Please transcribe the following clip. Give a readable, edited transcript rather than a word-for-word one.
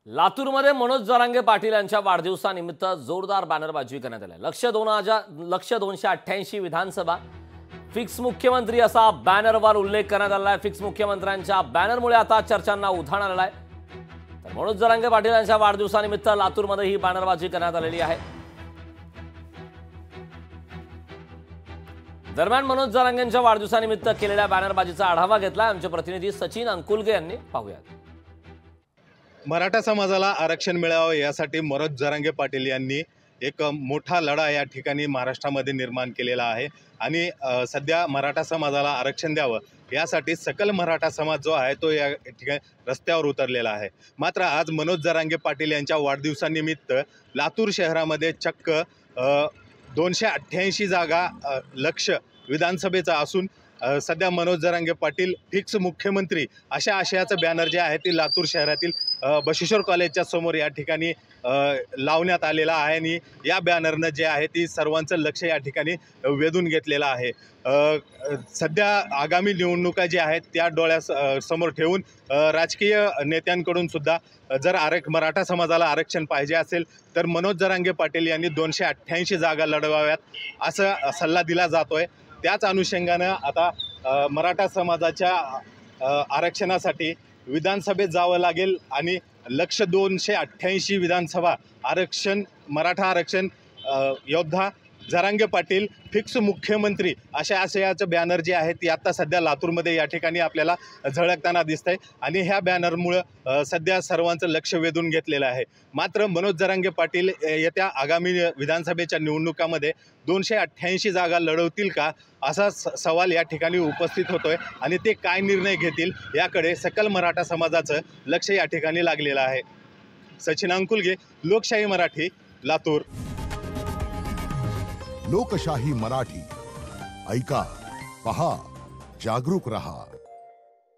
लातूरमध्ये मनोज जरांगे पाटील यांच्या वाढदिवसानिमित्त जोरदार बॅनरबाजी करण्यात आली। लक्ष्य 288 विधानसभा फिक्स मुख्यमंत्री असा बॅनरवर उल्लेख करण्यात आला आहे। फिक्स मुख्यमंत्र्यांच्या बॅनरमुळे आता चर्चांना उधाण आलेलं आहे। तर मनोज जरांगे पाटील यांच्या वाढदिवसानिमित्त लातूरमध्ये ही बॅनरबाजी करण्यात आलेली आहे। दरम्यान मनोज जरांगेंच्या वाढदिवसानिमित्त केलेल्या बॅनरबाजीचा आढावा घेतला आमचे प्रतिनिधी सचिन अंकुलगे यांनी। पाहूयात। मराठा समाजाला आरक्षण मिळावं यासाठी मनोज जरांगे पाटील यांनी एक मोठा लढा या ठिकाणी महाराष्ट्रामध्ये निर्माण केलेला आहे आणि सध्या मराठा समाजाला आरक्षण द्यावं यासाठी सकल मराठा समाज जो आहे तो या ठिकाणी रस्त्यावर उतरलेला आहे। मात्र आज मनोज जरांगे पाटील यांच्या वाढदिवसानिमित्त लातूर शहरामध्ये चक्क 288 जागा लक्ष्य विधानसभेचा असून सध्या मनोज जरांगे पाटील फिक्स मुख्यमंत्री अशा आशयाचं बॅनर जे आहे ते लातूर शहरातील बशिश्वर कॉलेजच्या समोर या ठिकाणी लावण्यात आलेला आहे आणि या बॅनरनं जे आहे ती सर्वांचं लक्ष या ठिकाणी वेधून घेतलेलं आहे। सध्या आगामी निवडणुका ज्या आहेत त्या डोळ्यासमोर ठेवून राजकीय नेत्यांकडून सुद्धा जर मराठा समाजाला आरक्षण पाहिजे असेल तर मनोज जरांगे पाटील यांनी 288 जागा लढवाव्यात असा सल्ला दिला जातोय। त्याच अनुषंगानं आता मराठा समाजाच्या आरक्षणासाठी विधानसभेत जावं लागेल आणि लक्ष्य 288 विधानसभा आरक्षण मराठा आरक्षण योद्धा जरांगे पाटील फिक्स मुख्यमंत्री अशा आशयाचं बॅनर जे आहे ती आता सध्या लातूरमध्ये या ठिकाणी आपल्याला झळकताना दिसतंय आणि ह्या बॅनरमुळं सध्या सर्वांचं लक्ष वेधून घेतलेलं आहे। मात्र मनोज जरांगे पाटील येत्या आगामी विधानसभेच्या निवडणुकामध्ये 288 जागा लढवतील का असा सवाल या ठिकाणी उपस्थित होतोय आणि ते काय निर्णय घेतील याकडे सकल मराठा समाजाचं लक्ष या ठिकाणी लागलेलं आहे। सचिन अंकुलगे, लोकशाही मराठी, लातूर। लोकशाही मराठी ऐका, पहा, जागरूक रहा।